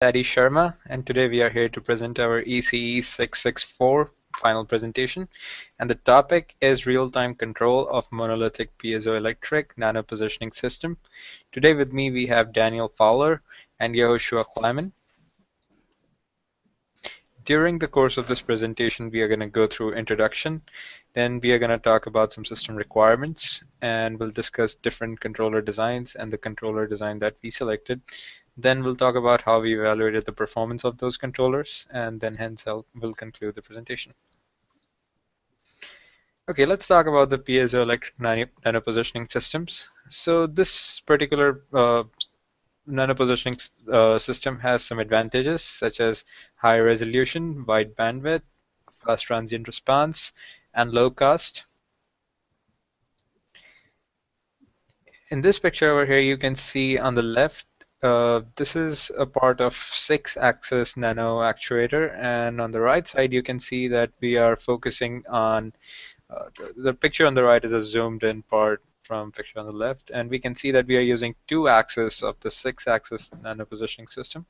Adi Sharma, and today we are here to present our ECE 664 final presentation. And the topic is real-time control of monolithic piezoelectric nano-positioning system. Today with me we have Daniel Fowler and Yehoshua Kleiman. During the course of this presentation, we are going to go through introduction, then we are going to talk about some system requirements, and we'll discuss different controller designs and the controller design that we selected. Then we'll talk about how we evaluated the performance of those controllers, and then hence we'll conclude the presentation. Okay, let's talk about the piezoelectric nano-positioning systems. So this particular nano-positioning system has some advantages such as high resolution, wide bandwidth, fast transient response, and low cost. In this picture over here, you can see on the left, this is a part of 6-axis nano actuator, and on the right side, you can see that we are focusing on the picture on the right is a zoomed in part from picture on the left, and we can see that we are using 2 axes of the 6-axis nano positioning system.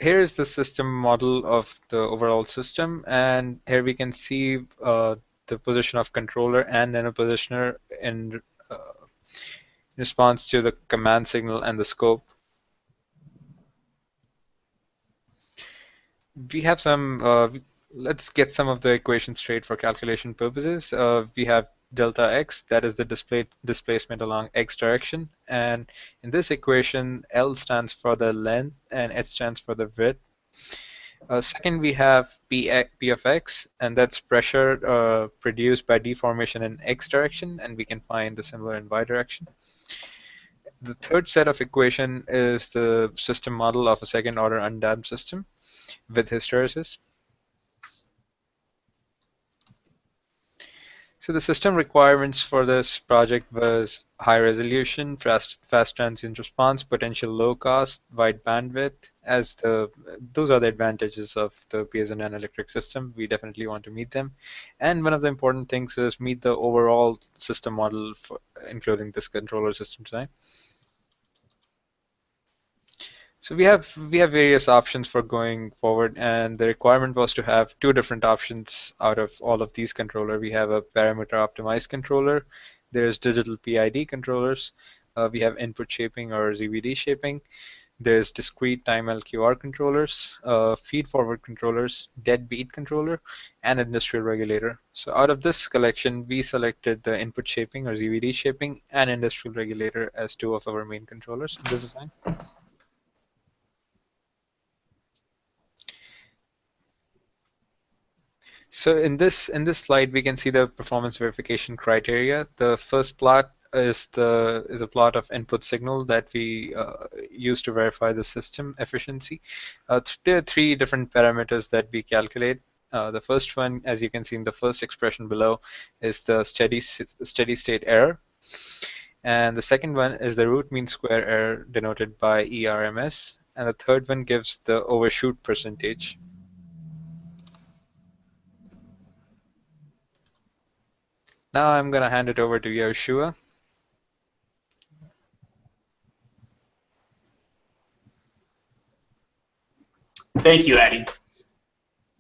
Here is the system model of the overall system, and here we can see the position of controller and nano positioner in response to the command signal and the scope. We have some, let's get some of the equations straight for calculation purposes. We have delta x, that is the displacement along x direction. And in this equation, L stands for the length and H stands for the width. Second, we have P of x, and that's pressure produced by deformation in x direction, and we can find the similar in y direction. The third set of equation is the system model of a second order undamped system with hysteresis. So the system requirements for this project was high resolution, fast transient response, potential low cost, wide bandwidth. Those are the advantages of the piezo nanoelectric system. We definitely want to meet them. And one of the important things is meet the overall system model, including this controller system design. So we have various options for going forward, and the requirement was to have 2 different options out of all of these controller. We have a parameter optimized controller. There's digital PID controllers. We have input shaping or ZVD shaping. There's discrete time LQR controllers, feed forward controllers, deadbeat controller, and industrial regulator. So out of this collection, we selected the input shaping or ZVD shaping and industrial regulator as 2 of our main controllers in this design. So in this slide, we can see the performance verification criteria. The first plot is a plot of input signal that we use to verify the system efficiency. There are 3 different parameters that we calculate. The first one, as you can see in the first expression below, is the steady state error. And the second one is the root mean square error denoted by ERMS. And the third one gives the overshoot percentage. Now I'm going to hand it over to Yehoshua. Thank you, Adi.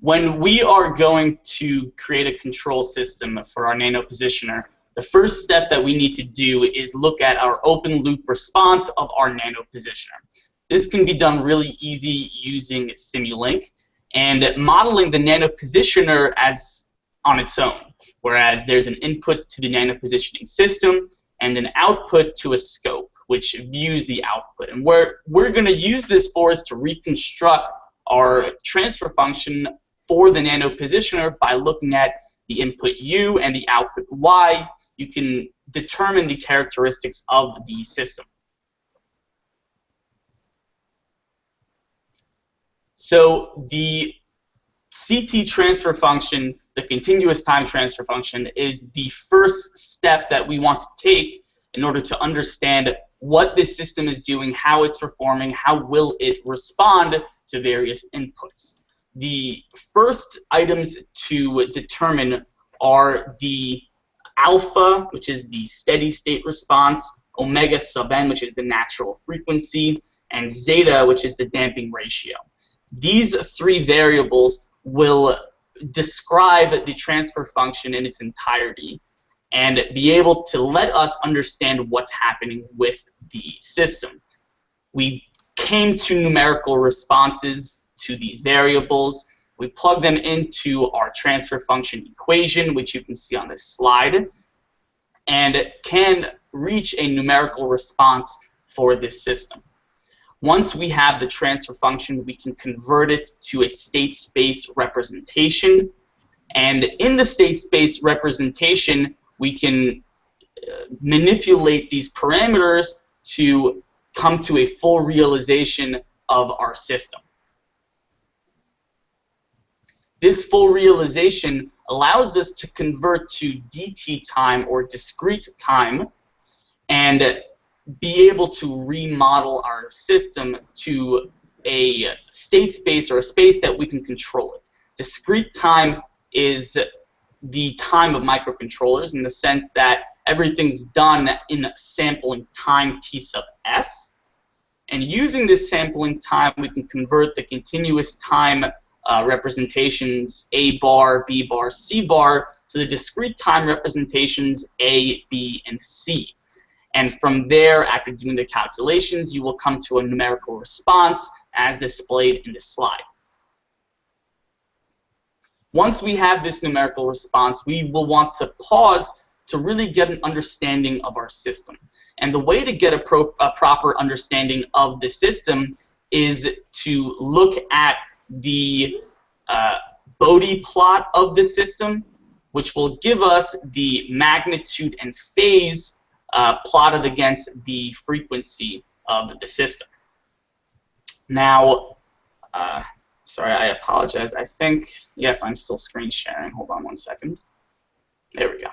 When we are going to create a control system for our nano positioner, the first step that we need to do is look at our open loop response of our nano positioner. This can be done really easy using Simulink and modeling the nano positioner as on its own, whereas there's an input to the nano positioning system and an output to a scope, which views the output. And what we're going to use this for is to reconstruct our transfer function for the nano positioner by looking at the input U and the output Y. You can determine the characteristics of the system. So the CT transfer function, the continuous time transfer function, is the first step that we want to take in order to understand what this system is doing, how it's performing, how will it respond to various inputs. The first items to determine are the alpha, which is the steady state response, omega sub n, which is the natural frequency, and zeta, which is the damping ratio. These three variables will describe the transfer function in its entirety and be able to let us understand what's happening with the system. We came to numerical responses to these variables. We plug them into our transfer function equation, which you can see on this slide, and can reach a numerical response for this system. Once we have the transfer function, we can convert it to a state space representation. And in the state space representation, we can manipulate these parameters to come to a full realization of our system. This full realization allows us to convert to DT time, or discrete time, and be able to remodel our system to a state space, or a space that we can control it. Discrete time is the time of microcontrollers in the sense that everything's done in sampling time t sub s. And using this sampling time, we can convert the continuous time representations A bar, B bar, C bar to the discrete time representations A, B, and C. And from there, after doing the calculations, you will come to a numerical response as displayed in this slide. Once we have this numerical response, we will want to pause to really get an understanding of our system. And the way to get a proper understanding of the system is to look at the Bode plot of the system, which will give us the magnitude and phase plotted against the frequency of the system. Now, sorry, I apologize. I think, yes, I'm still screen sharing. Hold on one second. There we go.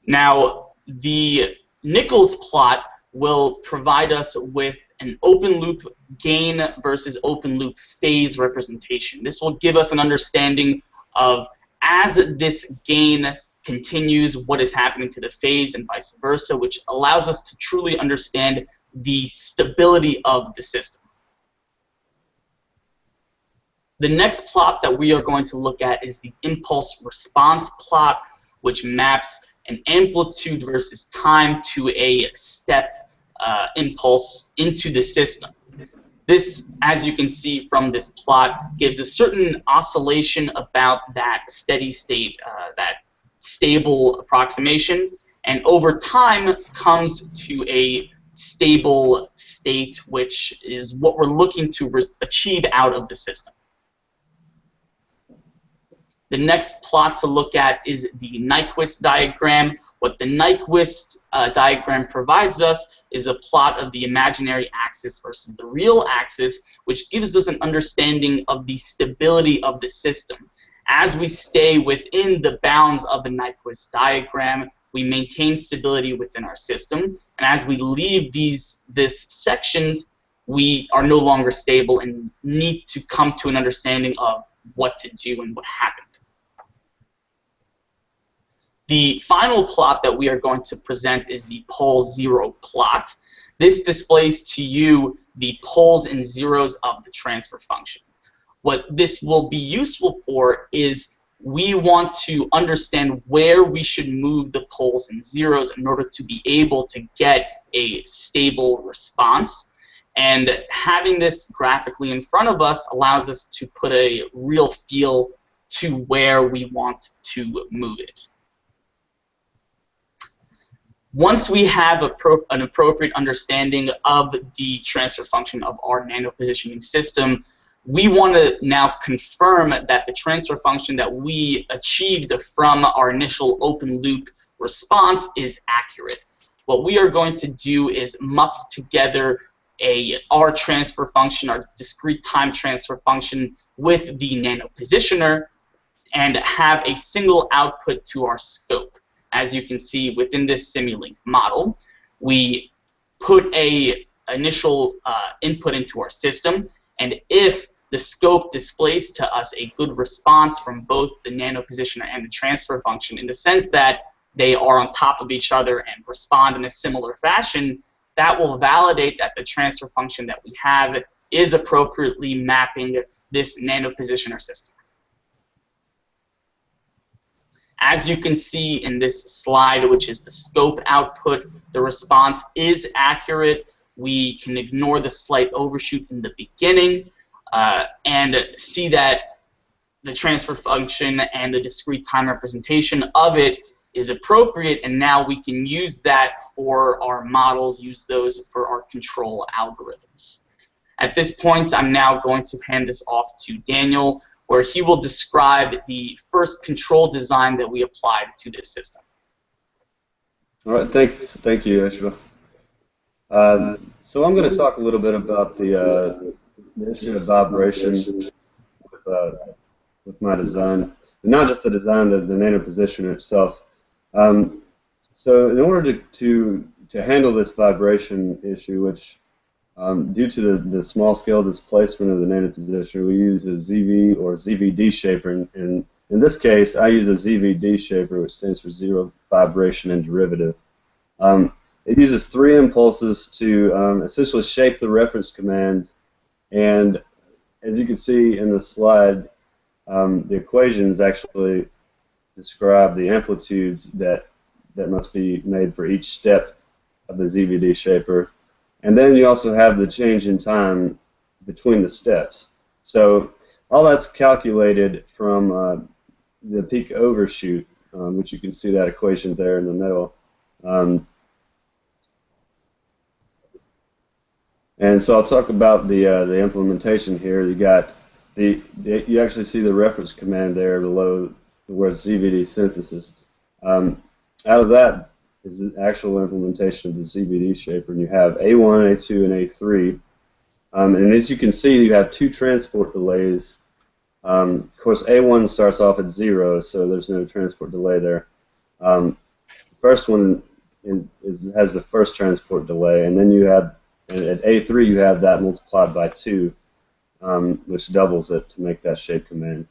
Now, the Nichols plot will provide us with an open loop gain versus open loop phase representation. This will give us an understanding of, as this gain continues, what is happening to the phase and vice versa, which allows us to truly understand the stability of the system. The next plot that we are going to look at is the impulse response plot, which maps an amplitude versus time to a step impulse into the system. This, as you can see from this plot, gives a certain oscillation about that steady state, that stable approximation, and over time comes to a stable state, which is what we're looking to achieve out of the system. The next plot to look at is the Nyquist diagram. What the Nyquist diagram provides us is a plot of the imaginary axis versus the real axis, which gives us an understanding of the stability of the system. As we stay within the bounds of the Nyquist diagram, we maintain stability within our system, and as we leave these sections, we are no longer stable and need to come to an understanding of what to do and what happened. The final plot that we are going to present is the pole zero plot. This displays to you the poles and zeros of the transfer function. What this will be useful for is we want to understand where we should move the poles and zeros in order to be able to get a stable response. And having this graphically in front of us allows us to put a real feel to where we want to move it. Once we have an appropriate understanding of the transfer function of our nanopositioning system, we want to now confirm that the transfer function that we achieved from our initial open loop response is accurate. What we are going to do is mux together our transfer function, our discrete time transfer function, with the nanopositioner and have a single output to our scope. As you can see within this Simulink model, we put an initial input into our system, and if the scope displays to us a good response from both the nanopositioner and the transfer function, in the sense that they are on top of each other and respond in a similar fashion, that will validate that the transfer function that we have is appropriately mapping this nanopositioner system. As you can see in this slide, which is the scope output, the response is accurate. We can ignore the slight overshoot in the beginning and see that the transfer function and the discrete time representation of it is appropriate, and now we can use that for our models, use those for our control algorithms. At this point, I'm now going to hand this off to Daniel, where he will describe the first control design that we applied to this system. All right, thank you, Ashwa. So I'm going to talk a little bit about the issue of vibration with my design, and not just the design, the nanopositioner itself. So in order to handle this vibration issue, which due to the small scale displacement of the nanopositioner, we use a ZV or ZVD shaper, and in this case, I use a ZVD shaper, which stands for zero vibration and derivative. It uses 3 impulses to essentially shape the reference command, and as you can see in the slide, the equations actually describe the amplitudes that must be made for each step of the ZVD shaper. And then you also have the change in time between the steps. So all that's calculated from the peak overshoot, which you can see that equation there in the middle. And so I'll talk about the implementation here. You got you actually see the reference command there below where it's ZVD synthesis. Out of that is the actual implementation of the ZVD shaper, and you have A1, A2, and A3. And as you can see, you have 2 transport delays. Of course, A1 starts off at 0, so there's no transport delay there. The first one has the first transport delay, and then you have, and at A3 you have that multiplied by 2, which doubles it to make that shape command.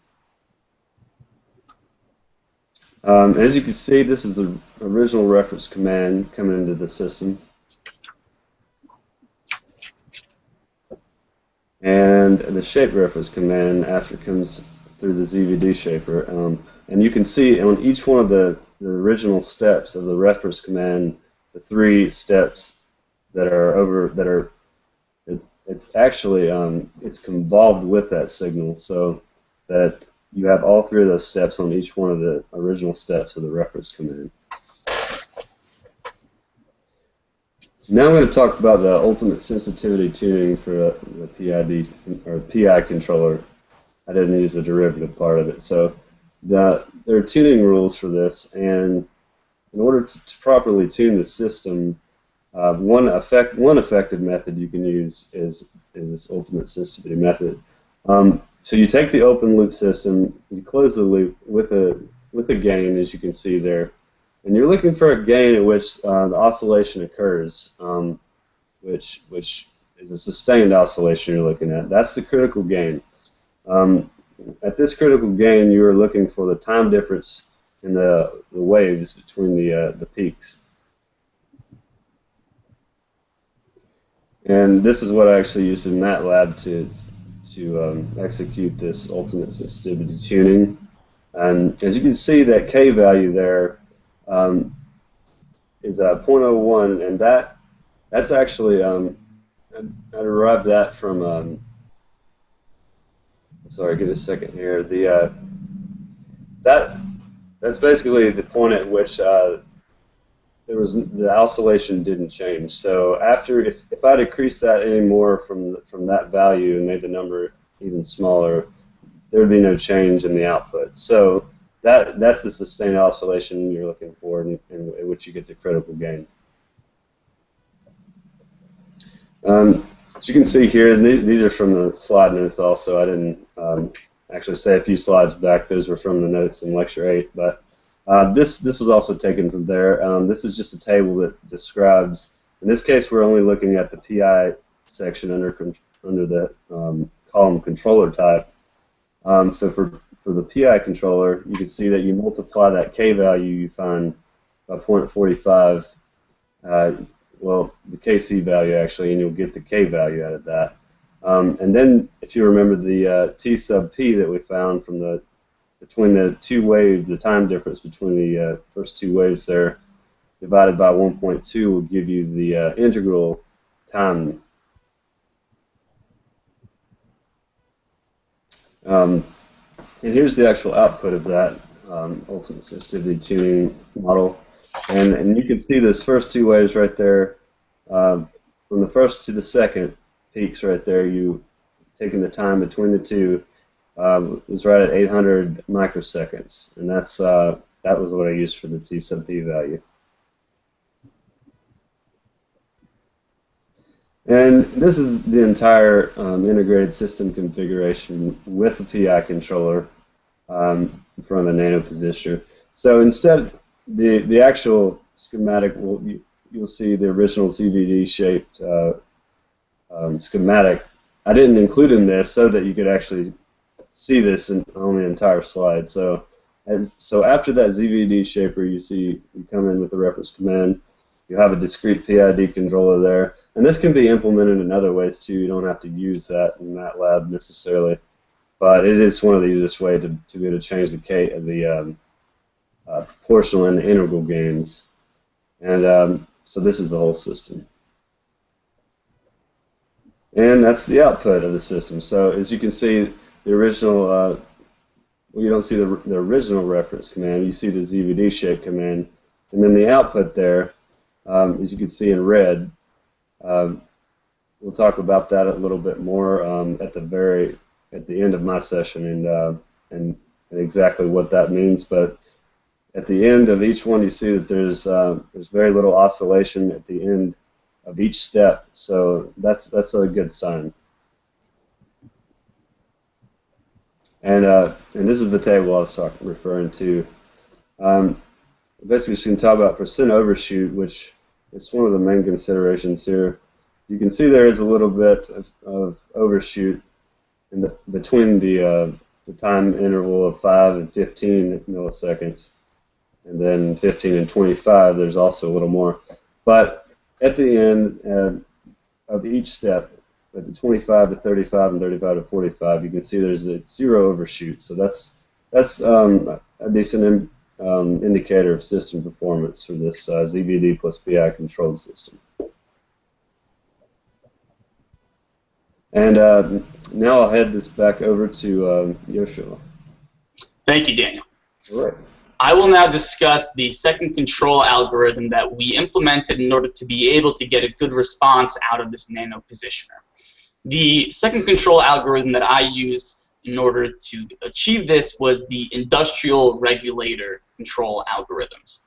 As you can see, this is the original reference command coming into the system. And the shape reference command after comes through the ZVD shaper. And you can see on each one of the original steps of the reference command, the 3 steps that are it's actually it's convolved with that signal, so that you have all 3 of those steps on each one of the original steps of the reference command. Now I'm going to talk about the ultimate sensitivity tuning for the PID or PI controller. I didn't use the derivative part of it. So there are tuning rules for this, and in order to properly tune the system, one effective method you can use is this ultimate sensitivity method. So you take the open loop system, you close the loop with a gain, as you can see there, and you're looking for a gain at which the oscillation occurs, which is a sustained oscillation you're looking at. That's the critical gain. At this critical gain, you are looking for the time difference in the waves between the peaks. And this is what I actually used in MATLAB to execute this ultimate sensitivity tuning. And as you can see, that K value there is 0.01, and that's actually I derived that from sorry, give me a second here. That's basically the point at which the oscillation didn't change. So if I decreased that any more from that value and made the number even smaller, there would be no change in the output. So that's the sustained oscillation you're looking for, in which you get the critical gain. As you can see here, and these are from the slide notes also. I didn't actually say a few slides back. Those were from the notes in Lecture 8. But this was also taken from there. This is just a table that describes, in this case we're only looking at the PI section under the column controller type. So for the PI controller, you can see that you multiply that K value you find by 0.45. Well, the Kc value actually, and you'll get the K value out of that. And then, if you remember the T sub P that we found from between the two waves, the time difference between the first two waves there, divided by 1.2 will give you the integral time. And here's the actual output of that ultimate sensitivity tuning model. And you can see this first two waves right there. From the first to the second peaks right there, you taking the time between the two is right at 800 microseconds, and that was what I used for the T sub P value. And this is the entire integrated system configuration with the PI controller in front of the nano positioner. So instead, the actual schematic, you'll see the original ZVD shaped schematic. I didn't include in this so that you could actually see this on the entire slide. So after that ZVD shaper, you come in with the reference command. You have a discrete PID controller there, and this can be implemented in other ways too. You don't have to use that in MATLAB necessarily, but it is one of the easiest ways to be able to change the proportional and the integral gains. And so this is the whole system. And that's the output of the system. So as you can see, the original, well, you don't see the original reference command. You see the ZVD shape command. And then the output there, as you can see in red, we'll talk about that a little bit more at the end of my session and exactly what that means. But at the end of each one, you see that there's very little oscillation at the end of each step, so that's a good sign. And this is the table I was referring to. Basically, just going to talk about percent overshoot, which is one of the main considerations here. You can see there is a little bit of overshoot between the time interval of 5 and 15 milliseconds. And then 15 and 25, there's also a little more. But at the end of each step, at the 25 to 35 and 35 to 45, you can see there's a zero overshoot. So that's a decent indicator of system performance for this ZVD plus PI controlled system. And now I'll head this back over to Yoshua. Thank you, Daniel. All right. I will now discuss the second control algorithm that we implemented in order to be able to get a good response out of this nano positioner. The second control algorithm that I used in order to achieve this was the industrial regulator control algorithms.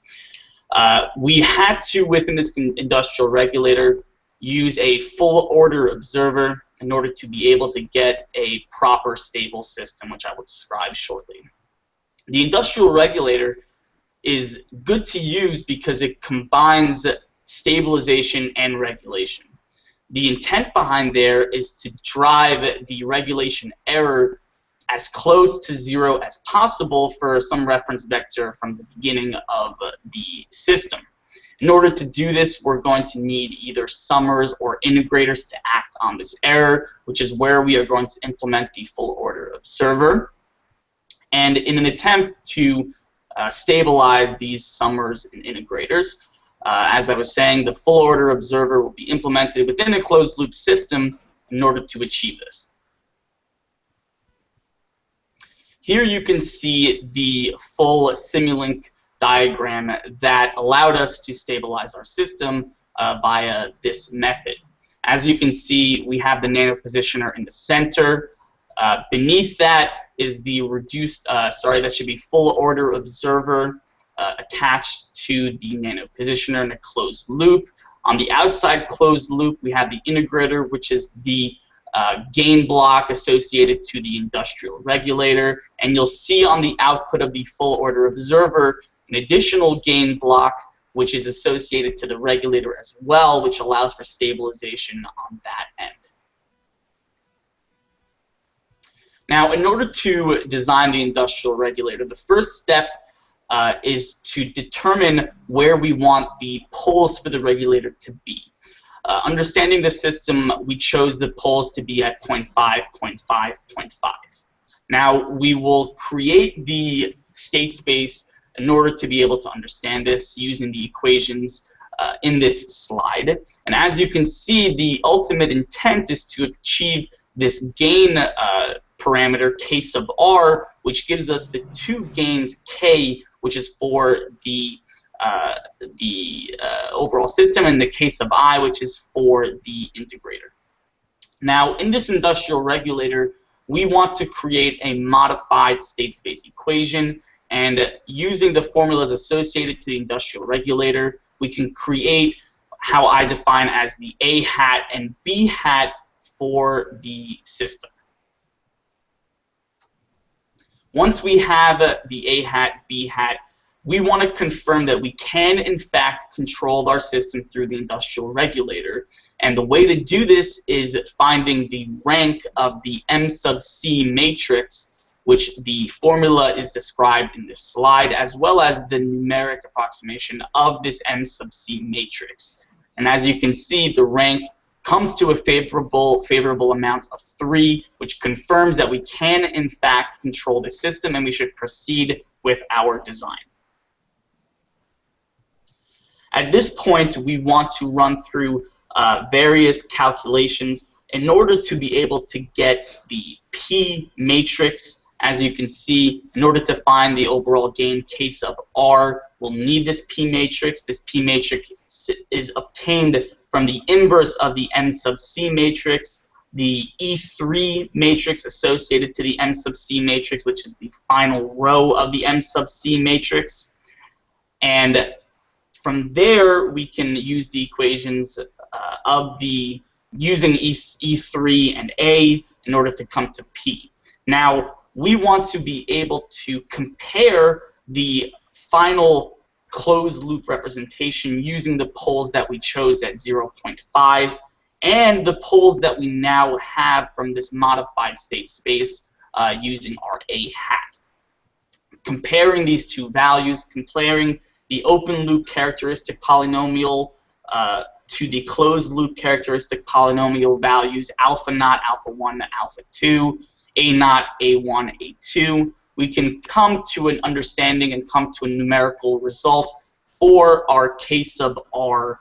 We had to, within this industrial regulator, use a full order observer in order to be able to get a proper stable system, which I will describe shortly. The industrial regulator is good to use because it combines stabilization and regulation. The intent behind there is to drive the regulation error as close to zero as possible for some reference vector from the beginning of the system. In order to do this, we're going to need either summers or integrators to act on this error, which is where we are going to implement the full order observer. And in an attempt to stabilize these summers and integrators, as I was saying, the full order observer will be implemented within a closed loop system in order to achieve this. Here you can see the full Simulink diagram that allowed us to stabilize our system via this method. As you can see, we have the nano positioner in the center. Beneath that is the that should be full order observer attached to the nano positioner in a closed loop. On the outside closed loop, we have the integrator, which is the gain block associated to the industrial regulator. And you'll see on the output of the full order observer an additional gain block, which is associated to the regulator as well, which allows for stabilization on that end. Now, in order to design the industrial regulator, the first step is to determine where we want the poles for the regulator to be. Understanding the system, we chose the poles to be at 0.5, 0.5, 0.5. Now, we will create the state space in order to be able to understand this using the equations in this slide. And as you can see, the ultimate intent is to achieve this gain parameter, k sub r, which gives us the two gains k, which is for the overall system, and the k sub I, which is for the integrator. Now, in this industrial regulator, we want to create a modified state space equation, and using the formulas associated to the industrial regulator, we can create how I define as the A hat and B hat for the system. Once we have the A hat, B hat, we want to confirm that we can, in fact, control our system through the industrial regulator. And the way to do this is finding the rank of the M sub C matrix, which the formula is described in this slide, as well as the numeric approximation of this M sub C matrix. And as you can see, the rank comes to a favorable amount of 3, which confirms that we can, in fact, control the system, and we should proceed with our design. At this point, we want to run through various calculations in order to be able to get the P matrix. As you can see, in order to find the overall gain k sub r, we'll need this P matrix. This P matrix is obtained from the inverse of the M sub C matrix, the E3 matrix associated to the M sub C matrix, which is the final row of the M sub C matrix. And from there, we can use the equations using E3 and A in order to come to P. Now, we want to be able to compare the final closed loop representation using the poles that we chose at 0.5 and the poles that we now have from this modified state space using our A hat. Comparing these two values, comparing the open loop characteristic polynomial to the closed loop characteristic polynomial values alpha naught, alpha 1, alpha 2, a naught, a1, a2, we can come to an understanding and come to a numerical result for our k sub r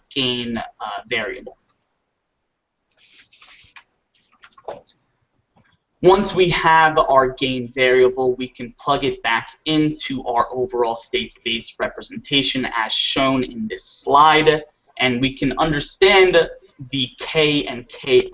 gain variable. Once we have our gain variable, we can plug it back into our overall state space representation as shown in this slide, and we can understand the k and ki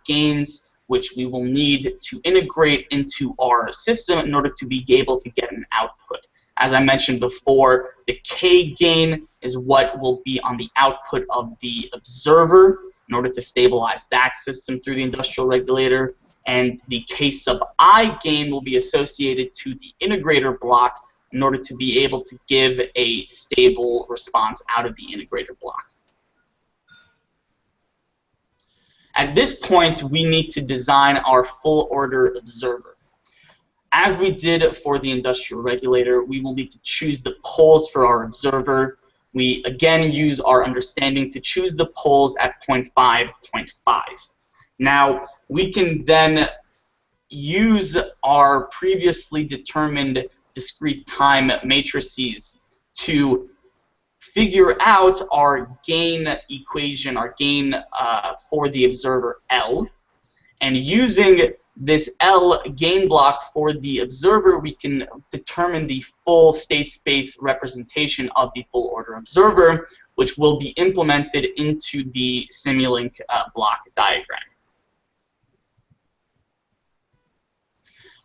gains, which we will need to integrate into our system in order to be able to get an output. As I mentioned before, the k gain is what will be on the output of the observer in order to stabilize that system through the industrial regulator, and the k sub I gain will be associated to the integrator block in order to be able to give a stable response out of the integrator block. At this point, we need to design our full order observer. As we did for the industrial regulator, we will need to choose the poles for our observer. We again use our understanding to choose the poles at 0.5, 0.5. Now, we can then use our previously determined discrete time matrices to figure out our gain equation, our gain for the observer L. And using this L gain block for the observer, we can determine the full state space representation of the full order observer, which will be implemented into the Simulink block diagram.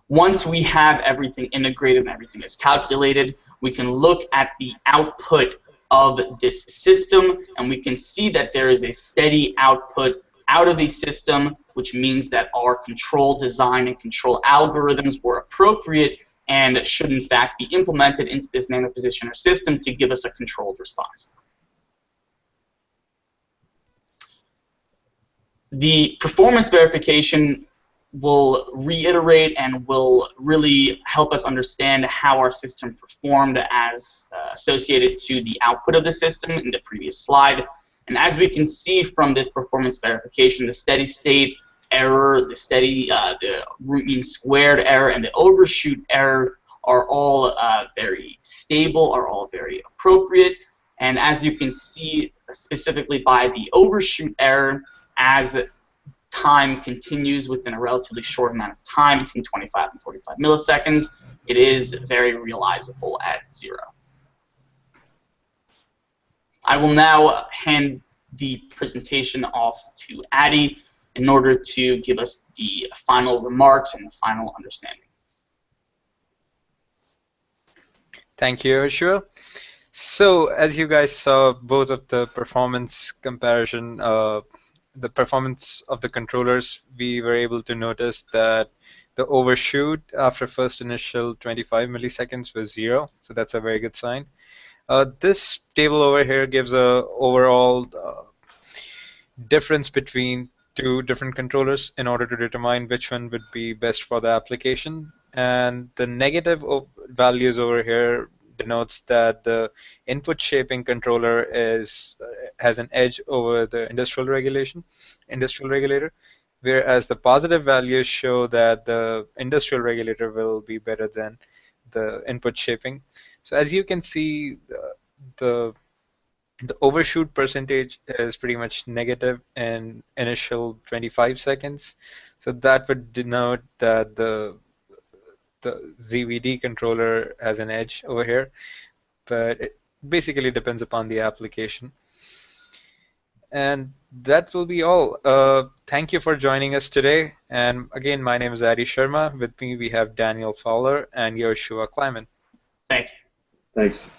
Once we have everything integrated and everything is calculated, we can look at the output of this system, and we can see that there is a steady output out of the system, which means that our control design and control algorithms were appropriate and should in fact be implemented into this nanopositioner system to give us a controlled response. The performance verification will reiterate and will really help us understand how our system performed as associated to the output of the system in the previous slide. And as we can see from this performance verification, the steady state error, the root mean squared error, and the overshoot error are all very stable, are all very appropriate. And as you can see, specifically by the overshoot error, as time continues within a relatively short amount of time, between 25 and 45 milliseconds, it is very realizable at 0. I will now hand the presentation off to Addy in order to give us the final remarks and the final understanding. Thank you, Joshua. So, as you guys saw, both of the performance comparison, the performance of the controllers, we were able to notice that the overshoot after first initial 25 milliseconds was 0, so that's a very good sign. This table over here gives a overall difference between two different controllers in order to determine which one would be best for the application. And the negative values over here denotes that the input shaping controller has an edge over the industrial regulator, whereas the positive values show that the industrial regulator will be better than the input shaping. So as you can see, the the overshoot percentage is pretty much negative in initial 25 seconds. So that would denote that the ZVD controller has an edge over here, but it basically depends upon the application. And that will be all. Thank you for joining us today. And again, my name is Adi Sharma. With me, we have Daniel Fowler and Yoshua Kleiman. Thank you. Thanks.